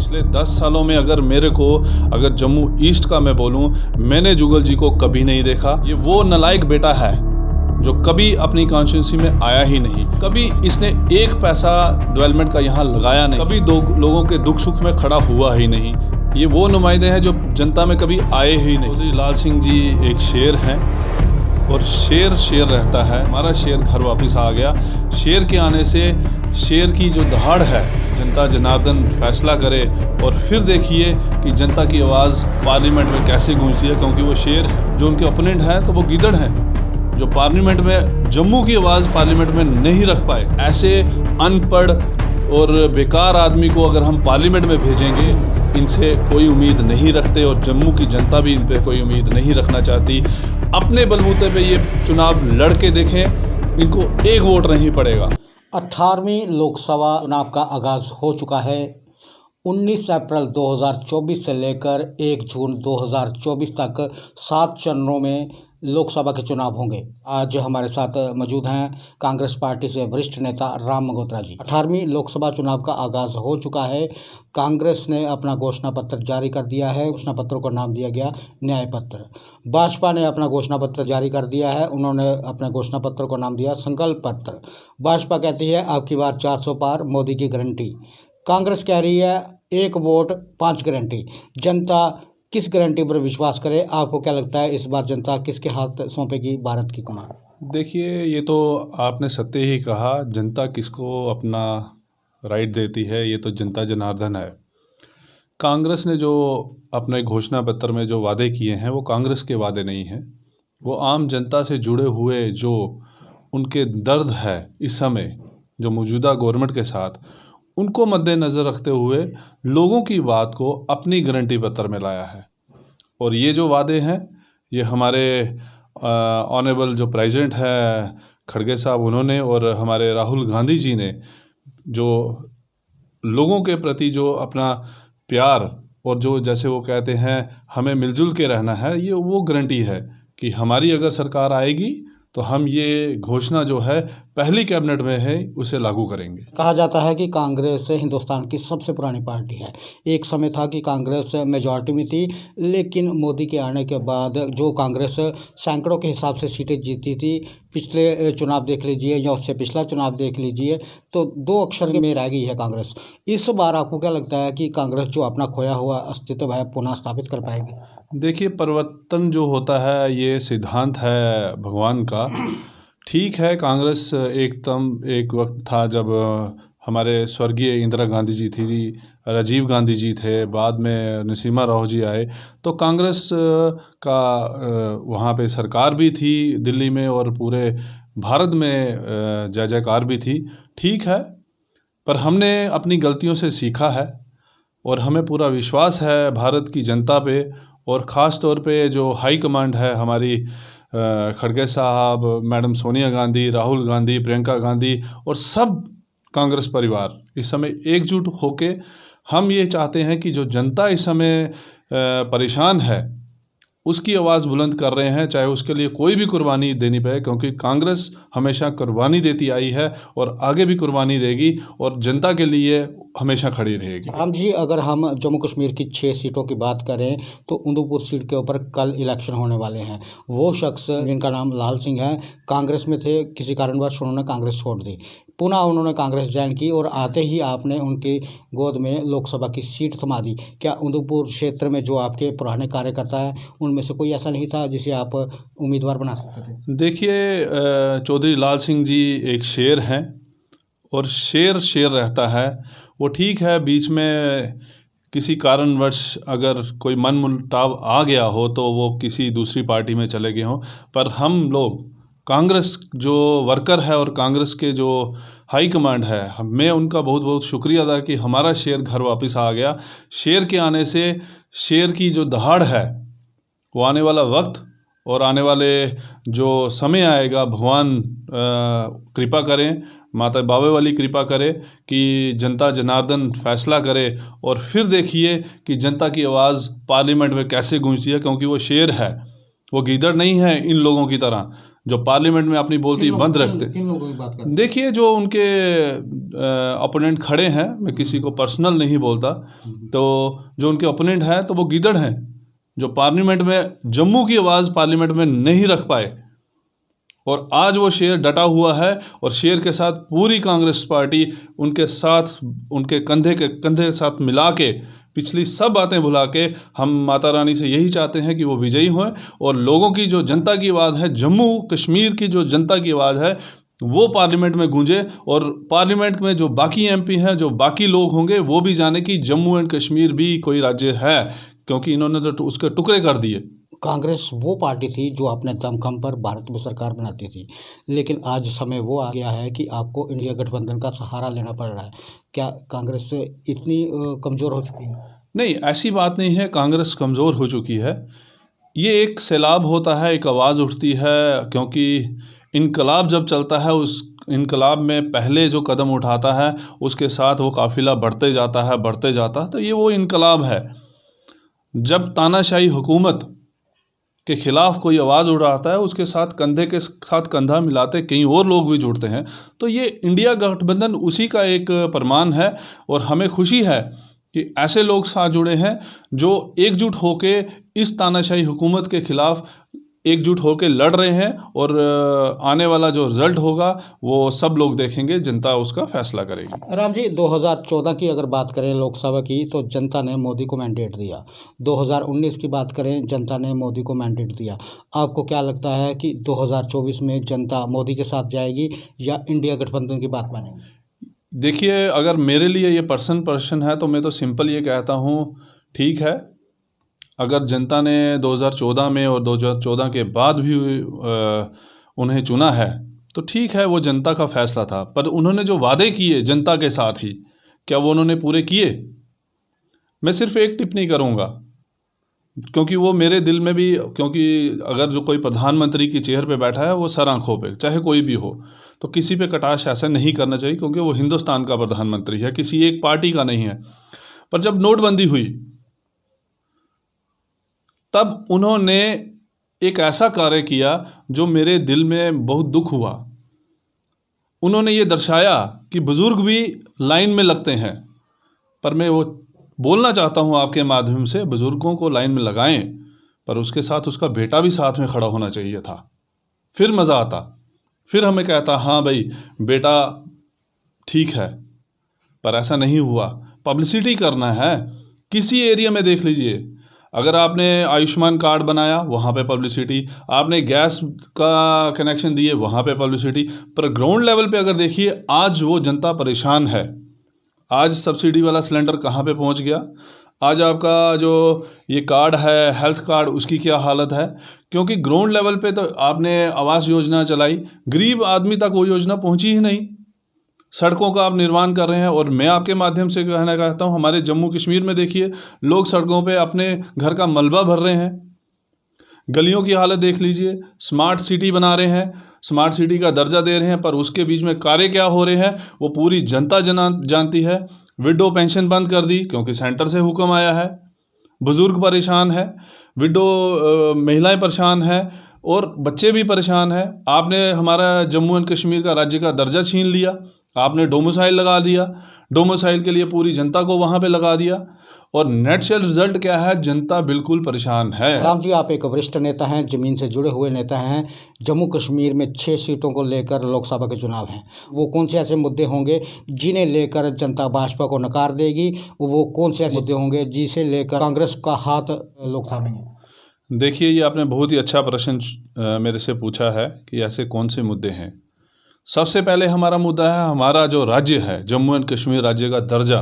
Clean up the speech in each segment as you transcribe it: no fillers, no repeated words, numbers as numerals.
पिछले 10 सालों में अगर जम्मू ईस्ट का मैं बोलूं, मैंने जुगल जी को कभी नहीं देखा। ये वो नालायक बेटा है जो कभी अपनी कॉन्स्टिट्यूंसी में आया ही नहीं, कभी इसने एक पैसा डेवलपमेंट का यहाँ लगाया नहीं, कभी दो लोगों के दुख सुख में खड़ा हुआ ही नहीं। ये वो नुमाइंदे हैं जो जनता में कभी आए ही नहीं। चौधरी लाल सिंह जी एक शेर हैं और शेर शेर रहता है। हमारा शेर घर वापस आ गया। शेर के आने से शेर की जो दहाड़ है, जनता जनार्दन फैसला करे और फिर देखिए कि जनता की आवाज़ पार्लियामेंट में कैसे गूंजती है, क्योंकि वो शेर है। जो उनके ओपोनेंट हैं तो वो गीदड़ हैं, जो पार्लियामेंट में जम्मू की आवाज़ पार्लियामेंट में नहीं रख पाए। ऐसे अनपढ़ और बेकार आदमी को अगर हम पार्लियामेंट में भेजेंगे, इनसे कोई उम्मीद नहीं रखते और जम्मू की जनता भी इन पे कोई उम्मीद नहीं रखना चाहती। अपने बलबूते पे ये चुनाव लड़ के देखें, इनको एक वोट नहीं पड़ेगा। 18वीं लोकसभा चुनाव का आगाज़ हो चुका है। 19 अप्रैल 2024 से लेकर 1 जून 2024 तक 7 चरणों में लोकसभा के चुनाव होंगे। आज हमारे साथ मौजूद हैं कांग्रेस पार्टी से वरिष्ठ नेता राम मगोत्रा जी। 18वीं लोकसभा चुनाव का आगाज़ हो चुका है। कांग्रेस ने अपना घोषणा पत्र जारी कर दिया है। घोषणा पत्र को नाम दिया गया न्याय पत्र। भाजपा ने अपना घोषणा पत्र जारी कर दिया है। उन्होंने अपने घोषणा पत्र को नाम दिया संकल्प पत्र। भाजपा कहती है अब की बार 400 पार, मोदी की गारंटी। कांग्रेस कह रही है 1 वोट 5 गारंटी। जनता किस गारंटी पर विश्वास करे? आपको क्या लगता है इस बार जनता किसके हाथ सौंपेगी भारत की कमान? देखिए, ये तो आपने सत्य ही कहा। जनता किसको अपना राइट देती है, ये तो जनता जनार्दन है। कांग्रेस ने जो अपने घोषणा पत्र में जो वादे किए हैं, वो कांग्रेस के वादे नहीं हैं। वो आम जनता से जुड़े हुए जो उनके दर्द है इस समय जो मौजूदा गवर्नमेंट के साथ, उनको मद्देनज़र रखते हुए लोगों की बात को अपनी गारंटी पत्र में लाया है। और ये जो वादे हैं, ये हमारे ऑनरेबल जो प्रेसिडेंट है खड़गे साहब, उन्होंने और हमारे राहुल गांधी जी ने जो लोगों के प्रति जो अपना प्यार और जो जैसे वो कहते हैं हमें मिलजुल के रहना है, ये वो गारंटी है कि हमारी अगर सरकार आएगी तो हम ये घोषणा जो है पहली कैबिनेट में है उसे लागू करेंगे। कहा जाता है कि कांग्रेस हिंदुस्तान की सबसे पुरानी पार्टी है। एक समय था कि कांग्रेस मेजॉरिटी में थी, लेकिन मोदी के आने के बाद जो कांग्रेस सैकड़ों के हिसाब से सीटें जीती थी, पिछले चुनाव देख लीजिए या उससे पिछला चुनाव देख लीजिए, तो 2 अक्षर में रह गई है कांग्रेस। इस बार आपको क्या लगता है कि कांग्रेस जो अपना खोया हुआ अस्तित्व है पुनः स्थापित कर पाएगी? देखिए, परिवर्तन जो होता है ये सिद्धांत है भगवान का। ठीक है, कांग्रेस एक वक्त था जब हमारे स्वर्गीय इंदिरा गांधी जी थी, राजीव गांधी जी थे, बाद में नरसिम्हा राव जी आए, तो कांग्रेस का वहाँ पे सरकार भी थी दिल्ली में और पूरे भारत में जय जयकार भी थी। ठीक है, पर हमने अपनी गलतियों से सीखा है और हमें पूरा विश्वास है भारत की जनता पे, और ख़ास तौर पे जो हाई कमांड है हमारी खड़गे साहब, मैडम सोनिया गांधी, राहुल गांधी, प्रियंका गांधी और सब कांग्रेस परिवार इस समय एकजुट होके हम ये चाहते हैं कि जो जनता इस समय परेशान है उसकी आवाज़ बुलंद कर रहे हैं, चाहे उसके लिए कोई भी कुर्बानी देनी पड़े, क्योंकि कांग्रेस हमेशा कुर्बानी देती आई है और आगे भी कुर्बानी देगी और जनता के लिए हमेशा खड़ी रहेगी। राम जी, अगर हम जम्मू कश्मीर की 6 सीटों की बात करें तो उधमपुर सीट के ऊपर कल इलेक्शन होने वाले हैं। वो शख्स जिनका नाम लाल सिंह है, कांग्रेस में थे, किसी कारणवश उन्होंने कांग्रेस छोड़ दी, पुनः उन्होंने कांग्रेस ज्वाइन की और आते ही आपने उनकी गोद में लोकसभा की सीट थमा दी। क्या उधमपुर क्षेत्र में जो आपके पुराने कार्यकर्ता हैं उनमें से कोई ऐसा नहीं था जिसे आप उम्मीदवार बना सकते थे? देखिए, चौधरी लाल सिंह जी एक शेर हैं और शेर शेर रहता है। वो ठीक है, बीच में किसी कारणवश अगर कोई मनमुटाव आ गया हो तो वो किसी दूसरी पार्टी में चले गए हों, पर हम लोग कांग्रेस जो वर्कर है और कांग्रेस के जो हाई कमांड है, मैं उनका बहुत बहुत शुक्रिया अदा कि हमारा शेर घर वापस आ गया। शेर के आने से शेर की जो दहाड़ है, वो आने वाला वक्त और आने वाले जो समय आएगा, भगवान कृपा करें, माता बाबे वाली कृपा करे कि जनता जनार्दन फैसला करे और फिर देखिए कि जनता की आवाज़ पार्लियामेंट में कैसे गूंजती है, क्योंकि वो शेर है, वो गीदड़ नहीं है इन लोगों की तरह जो पार्लियामेंट में अपनी बोलती बंद रखते। किन लोगों की बात करें? देखिए, जो उनके ओपोनेंट खड़े हैं, मैं किसी को पर्सनल नहीं बोलता, तो जो उनके ओपोनेंट हैं तो वो गीदड़ हैं, जो पार्लियामेंट में जम्मू की आवाज़ पार्लियामेंट में नहीं रख पाए। और आज वो शेर डटा हुआ है और शेर के साथ पूरी कांग्रेस पार्टी उनके साथ, उनके कंधे के कंधे साथ मिला के, पिछली सब बातें भुला के, हम माता रानी से यही चाहते हैं कि वो विजयी हों और लोगों की जो जनता की आवाज़ है, जम्मू कश्मीर की जो जनता की आवाज़ है, वो पार्लियामेंट में गूंजे और पार्लियामेंट में जो बाकी एमपी हैं, जो बाकी लोग होंगे, वो भी जाने कि जम्मू एंड कश्मीर भी कोई राज्य है, क्योंकि इन्होंने तो उसके टुकड़े कर दिए। कांग्रेस वो पार्टी थी जो अपने दमखम पर भारत में सरकार बनाती थी, लेकिन आज समय वो आ गया है कि आपको इंडिया गठबंधन का सहारा लेना पड़ रहा है। क्या कांग्रेस इतनी कमज़ोर हो चुकी है? नहीं, ऐसी बात नहीं है कांग्रेस कमज़ोर हो चुकी है। ये एक सैलाब होता है, एक आवाज़ उठती है, क्योंकि इनकलाब जब चलता है, उस इनकलाब में पहले जो कदम उठाता है उसके साथ वो काफ़िला बढ़ते जाता है, बढ़ते जाता है। तो ये वो इनकलाब है। जब तानाशाही हुकूमत के ख़िलाफ़ कोई आवाज़ उठाता है, उसके साथ कंधे के साथ कंधा मिलाते कई और लोग भी जुड़ते हैं। तो ये इंडिया गठबंधन उसी का एक प्रमाण है और हमें खुशी है कि ऐसे लोग साथ जुड़े हैं जो एकजुट होके इस तानाशाही हुकूमत के ख़िलाफ़ एकजुट होके लड़ रहे हैं। और आने वाला जो रिज़ल्ट होगा वो सब लोग देखेंगे, जनता उसका फैसला करेगी। राम जी, 2014 की अगर बात करें लोकसभा की, तो जनता ने मोदी को मैंडेट दिया। 2019 की बात करें, जनता ने मोदी को मैंडेट दिया। आपको क्या लगता है कि 2024 में जनता मोदी के साथ जाएगी या इंडिया गठबंधन की बात मानेगी? देखिए, अगर मेरे लिए ये पर्सन है तो मैं तो सिंपल ये कहता हूँ, ठीक है, अगर जनता ने 2014 में और 2014 के बाद भी उन्हें चुना है तो ठीक है, वो जनता का फैसला था। पर उन्होंने जो वादे किए जनता के साथ ही, क्या वो उन्होंने पूरे किए? मैं सिर्फ एक टिप्पणी करूँगा, क्योंकि वो मेरे दिल में भी, क्योंकि अगर जो कोई प्रधानमंत्री की चेयर पे बैठा है वो सर आँखों पे, चाहे कोई भी हो, तो किसी पे कटाक्ष ऐसा नहीं करना चाहिए, क्योंकि वो हिंदुस्तान का प्रधानमंत्री है, किसी एक पार्टी का नहीं है। पर जब नोटबंदी हुई तब उन्होंने एक ऐसा कार्य किया जो मेरे दिल में बहुत दुख हुआ। उन्होंने ये दर्शाया कि बुज़ुर्ग भी लाइन में लगते हैं। पर मैं वो बोलना चाहता हूँ आपके माध्यम से, बुज़ुर्गों को लाइन में लगाएं, पर उसके साथ उसका बेटा भी साथ में खड़ा होना चाहिए था। फिर मज़ा आता, फिर हमें कहता हाँ भाई बेटा ठीक है। पर ऐसा नहीं हुआ। पब्लिसिटी करना है, किसी एरिया में देख लीजिए, अगर आपने आयुष्मान कार्ड बनाया वहाँ पे पब्लिसिटी, आपने गैस का कनेक्शन दिए वहाँ पे पब्लिसिटी, पर ग्राउंड लेवल पे अगर देखिए आज वो जनता परेशान है। आज सब्सिडी वाला सिलेंडर कहाँ पे पहुँच गया, आज आपका जो ये कार्ड है हेल्थ कार्ड, उसकी क्या हालत है? क्योंकि ग्राउंड लेवल पे तो आपने आवास योजना चलाई, गरीब आदमी तक वो योजना पहुँची ही नहीं। सड़कों का आप निर्माण कर रहे हैं, और मैं आपके माध्यम से कहना चाहता हूँ, हमारे जम्मू कश्मीर में देखिए लोग सड़कों पे अपने घर का मलबा भर रहे हैं। गलियों की हालत देख लीजिए, स्मार्ट सिटी बना रहे हैं, स्मार्ट सिटी का दर्जा दे रहे हैं, पर उसके बीच में कार्य क्या हो रहे हैं वो पूरी जनता जानती है। विडो पेंशन बंद कर दी क्योंकि सेंटर से हुक्म आया है। बुज़ुर्ग परेशान है, विडो महिलाएं परेशान हैं और बच्चे भी परेशान हैं। आपने हमारा जम्मू एंड कश्मीर का राज्य का दर्जा छीन लिया, आपने डोमिसाइल लगा दिया, डोमिसाइल के लिए पूरी जनता को वहाँ पे लगा दिया, और नेट से रिजल्ट क्या है, जनता बिल्कुल परेशान है। राम जी, आप एक वरिष्ठ नेता हैं, ज़मीन से जुड़े हुए नेता हैं। जम्मू कश्मीर में 6 सीटों को लेकर लोकसभा के चुनाव हैं, वो कौन से ऐसे मुद्दे होंगे जिन्हें लेकर जनता भाजपा को नकार देगी? वो कौन से ऐसे मुद्दे होंगे जिसे लेकर कांग्रेस का हाथ लोकसभा में है? देखिए, ये आपने बहुत ही अच्छा प्रश्न मेरे से पूछा है कि ऐसे कौन से मुद्दे हैं। सबसे पहले हमारा मुद्दा है, हमारा जो राज्य है जम्मू एंड कश्मीर राज्य का दर्जा,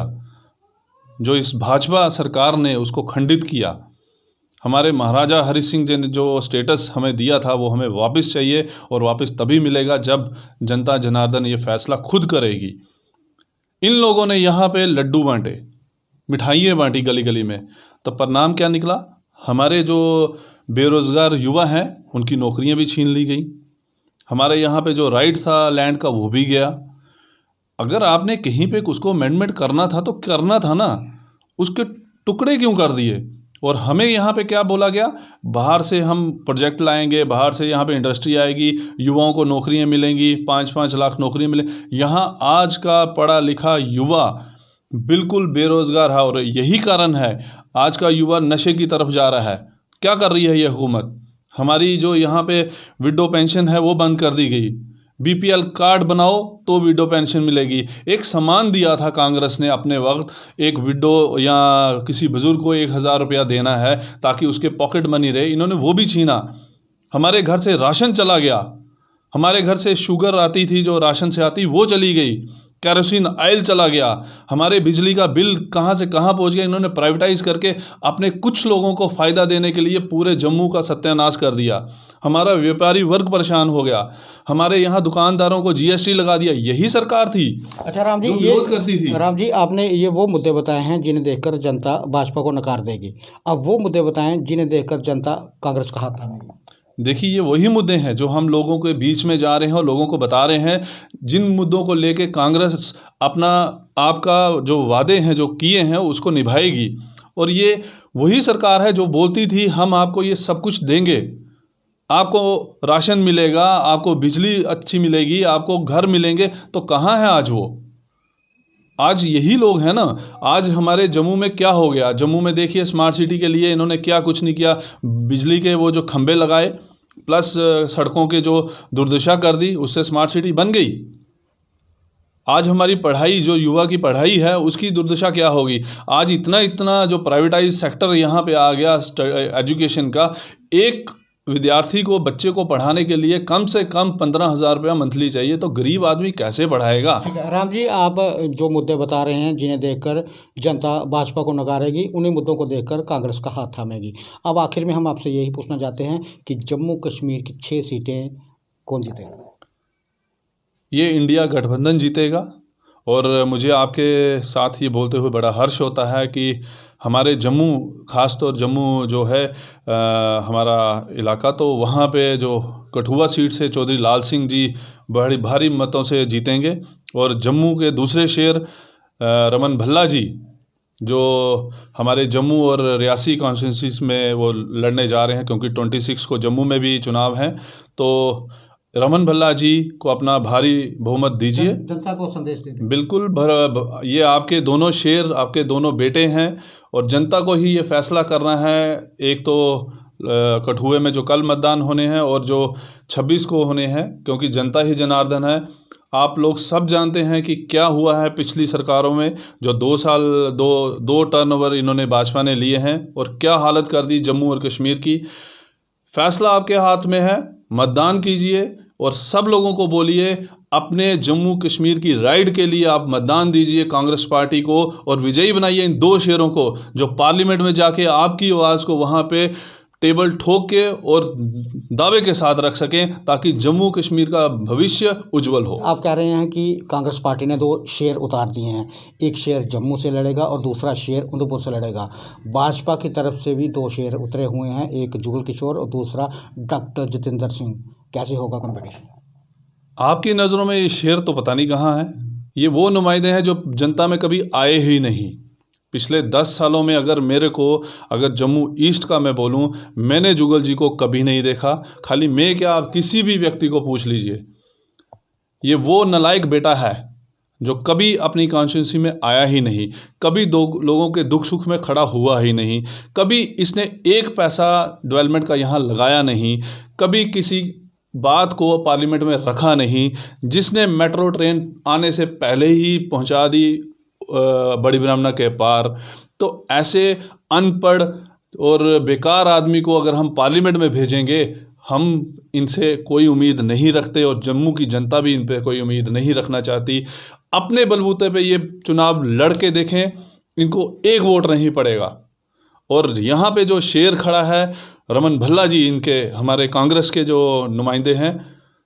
जो इस भाजपा सरकार ने उसको खंडित किया। हमारे महाराजा हरि सिंह जी ने जो स्टेटस हमें दिया था वो हमें वापस चाहिए, और वापस तभी मिलेगा जब जनता जनार्दन ये फैसला खुद करेगी। इन लोगों ने यहाँ पे लड्डू बांटे, मिठाइयाँ बांटी गली गली में, तो परिणाम क्या निकला? हमारे जो बेरोज़गार युवा हैं उनकी नौकरियाँ भी छीन ली गई। हमारे यहाँ पे जो राइट था लैंड का वो भी गया। अगर आपने कहीं पे उसको अमेंडमेंट करना था तो करना था ना, उसके टुकड़े क्यों कर दिए? और हमें यहाँ पे क्या बोला गया, बाहर से हम प्रोजेक्ट लाएंगे, बाहर से यहाँ पे इंडस्ट्री आएगी, युवाओं को नौकरियाँ मिलेंगी, 5-5 लाख नौकरियाँ मिले। यहाँ आज का पढ़ा लिखा युवा बिल्कुल बेरोज़गार है और यही कारण है आज का युवा नशे की तरफ जा रहा है। क्या कर रही है ये हुकूमत? हमारी जो यहाँ पे विडो पेंशन है वो बंद कर दी गई। बीपीएल कार्ड बनाओ तो विडो पेंशन मिलेगी। एक सम्मान दिया था कांग्रेस ने अपने वक्त, एक विडो या किसी बुजुर्ग को 1,000 रुपया देना है ताकि उसके पॉकेट मनी रहे, इन्होंने वो भी छीना। हमारे घर से राशन चला गया, हमारे घर से शुगर आती थी जो राशन से आती वो चली गई, कैरोसिन ऑयल चला गया, हमारे बिजली का बिल कहाँ से कहाँ पहुँच गया। इन्होंने प्राइवेटाइज करके अपने कुछ लोगों को फ़ायदा देने के लिए पूरे जम्मू का सत्यानाश कर दिया। हमारा व्यापारी वर्ग परेशान हो गया, हमारे यहाँ दुकानदारों को जीएसटी लगा दिया। यही सरकार थी। अच्छा राम जी, जो विरोध करती थी। राम जी, आपने ये वो मुद्दे बताए हैं जिन्हें देखकर जनता भाजपा को नकार देगी। अब वो मुद्दे बताएं जिन्हें देखकर जनता कांग्रेस का हाथ थामेगी। देखिए, ये वही मुद्दे हैं जो हम लोगों के बीच में जा रहे हैं और लोगों को बता रहे हैं, जिन मुद्दों को लेके कांग्रेस अपना आपका जो वादे हैं जो किए हैं उसको निभाएगी। और ये वही सरकार है जो बोलती थी हम आपको ये सब कुछ देंगे, आपको राशन मिलेगा, आपको बिजली अच्छी मिलेगी, आपको घर मिलेंगे। तो कहाँ है आज वो? आज यही लोग हैं ना। आज हमारे जम्मू में क्या हो गया? जम्मू में देखिए, स्मार्ट सिटी के लिए इन्होंने क्या कुछ नहीं किया। बिजली के वो जो खंभे लगाए प्लस सड़कों के जो दुर्दशा कर दी, उससे स्मार्ट सिटी बन गई। आज हमारी पढ़ाई, जो युवा की पढ़ाई है उसकी दुर्दशा क्या होगी? आज इतना इतना जो प्राइवेटाइज सेक्टर यहाँ पे आ गया एजुकेशन का, एक विद्यार्थी को, बच्चे को पढ़ाने के लिए कम से कम 15,000 रुपया मंथली चाहिए, तो गरीब आदमी कैसे पढ़ाएगा? ठीक है राम जी, आप जो मुद्दे बता रहे हैं जिन्हें देखकर जनता भाजपा को नकारेगी, उन्हीं मुद्दों को देखकर कांग्रेस का हाथ थामेगी। अब आखिर में हम आपसे यही पूछना चाहते हैं कि जम्मू कश्मीर की 6 सीटें कौन जीतेगा? ये इंडिया गठबंधन जीतेगा। और मुझे आपके साथ ये बोलते हुए बड़ा हर्ष होता है कि हमारे जम्मू, ख़ास तौर जम्मू जो है हमारा इलाका, तो वहाँ पे जो कठुआ सीट से चौधरी लाल सिंह जी बड़ी भारी मतों से जीतेंगे। और जम्मू के दूसरे शेर रमन भल्ला जी, जो हमारे जम्मू और रियासी कॉन्स्टिट्यूंसीज में वो लड़ने जा रहे हैं, क्योंकि 26 को जम्मू में भी चुनाव हैं, तो रमन भल्ला जी को अपना भारी बहुमत दीजिए। जनता को संदेश दीजिए। बिल्कुल ये आपके दोनों शेर, आपके दोनों बेटे हैं और जनता को ही ये फैसला करना है। एक तो कठुए में जो कल मतदान होने हैं और जो 26 को होने हैं, क्योंकि जनता ही जनार्दन है। आप लोग सब जानते हैं कि क्या हुआ है पिछली सरकारों में, जो 2 टर्नओवर इन्होंने भाजपा ने लिए हैं और क्या हालत कर दी जम्मू और कश्मीर की। फैसला आपके हाथ में है, मतदान कीजिए और सब लोगों को बोलिए अपने जम्मू कश्मीर की राइड के लिए आप मतदान दीजिए कांग्रेस पार्टी को और विजयी बनाइए इन 2 शेरों को, जो पार्लियामेंट में जाके आपकी आवाज़ को वहाँ पे टेबल ठोक के और दावे के साथ रख सकें, ताकि जम्मू कश्मीर का भविष्य उज्जवल हो। आप कह रहे हैं कि कांग्रेस पार्टी ने 2 शेर उतार दिए हैं, एक शेर जम्मू से लड़ेगा और दूसरा शेर उधमपुर से लड़ेगा। भाजपा की तरफ से भी 2 शेर उतरे हुए हैं, एक जुगल किशोर और दूसरा डॉक्टर जितेंद्र सिंह। कैसे होगा कंपटीशन? आपकी नज़रों में ये शेर तो पता नहीं कहाँ है। ये वो नुमाइंदे हैं जो जनता में कभी आए ही नहीं। पिछले 10 सालों में अगर जम्मू ईस्ट का मैं बोलूं, मैंने जुगल जी को कभी नहीं देखा। खाली मैं क्या, आप किसी भी व्यक्ति को पूछ लीजिए, ये वो नालायक बेटा है जो कभी अपनी कॉन्स्टिट्यूंसी में आया ही नहीं, कभी लोगों के दुख सुख में खड़ा हुआ ही नहीं, कभी इसने एक पैसा डेवलपमेंट का यहाँ लगाया नहीं, कभी किसी बात को पार्लियामेंट में रखा नहीं, जिसने मेट्रो ट्रेन आने से पहले ही पहुँचा दी बड़ी ब्राह्मणा के पार। तो ऐसे अनपढ़ और बेकार आदमी को अगर हम पार्लियामेंट में भेजेंगे, हम इनसे कोई उम्मीद नहीं रखते और जम्मू की जनता भी इन पे कोई उम्मीद नहीं रखना चाहती। अपने बलबूते पे ये चुनाव लड़ के देखें, इनको एक वोट नहीं पड़ेगा। और यहाँ पे जो शेर खड़ा है रमन भल्ला जी, इनके हमारे कांग्रेस के जो नुमाइंदे हैं,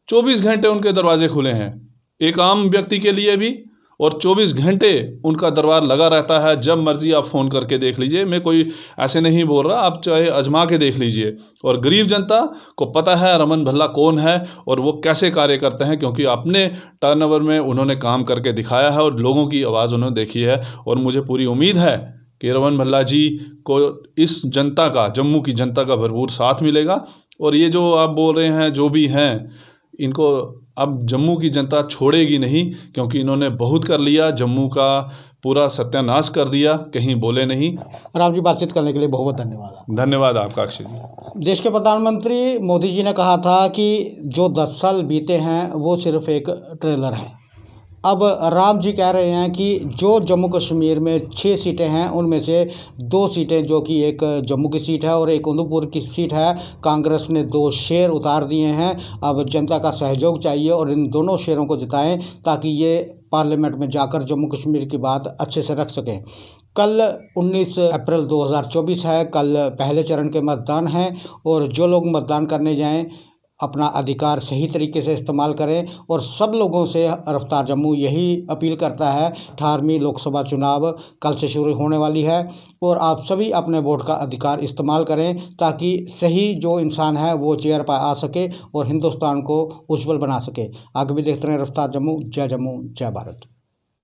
24 घंटे उनके दरवाजे खुले हैं, एक आम व्यक्ति के लिए भी, और 24 घंटे उनका दरबार लगा रहता है। जब मर्जी आप फ़ोन करके देख लीजिए, मैं कोई ऐसे नहीं बोल रहा, आप चाहे आजमा के देख लीजिए। और गरीब जनता को पता है रमन भल्ला कौन है और वो कैसे कार्य करते हैं, क्योंकि अपने टर्नओवर में उन्होंने काम करके दिखाया है और लोगों की आवाज़ उन्होंने देखी है। और मुझे पूरी उम्मीद है कीरवन भल्ला जी को इस जनता का, जम्मू की जनता का भरपूर साथ मिलेगा। और ये जो आप बोल रहे हैं जो भी हैं, इनको अब जम्मू की जनता छोड़ेगी नहीं, क्योंकि इन्होंने बहुत कर लिया, जम्मू का पूरा सत्यानाश कर दिया, कहीं बोले नहीं। राम जी, बातचीत करने के लिए बहुत बहुत धन्यवाद। धन्यवाद आपका अक्षय जी। देश के प्रधानमंत्री मोदी जी ने कहा था कि जो 10 साल बीते हैं वो सिर्फ एक ट्रेलर है। अब राम जी कह रहे हैं कि जो जम्मू कश्मीर में 6 सीटें हैं उनमें से 2 सीटें, जो कि एक जम्मू की सीट है और एक उधमपुर की सीट है, कांग्रेस ने 2 शेर उतार दिए हैं। अब जनता का सहयोग चाहिए और इन दोनों शेरों को जिताएं ताकि ये पार्लियामेंट में जाकर जम्मू कश्मीर की बात अच्छे से रख सकें। कल 19 अप्रैल 2024 है, कल पहले चरण के मतदान हैं और जो लोग मतदान करने जाएं अपना अधिकार सही तरीके से इस्तेमाल करें। और सब लोगों से रफ्तार जम्मू यही अपील करता है। 18वीं लोकसभा चुनाव कल से शुरू होने वाली है और आप सभी अपने वोट का अधिकार इस्तेमाल करें ताकि सही जो इंसान है वो चेयर पर आ सके और हिंदुस्तान को उज्जवल बना सके। आगे भी देखते रहें रफ्तार जम्मू। जय जम्मू, जय भारत।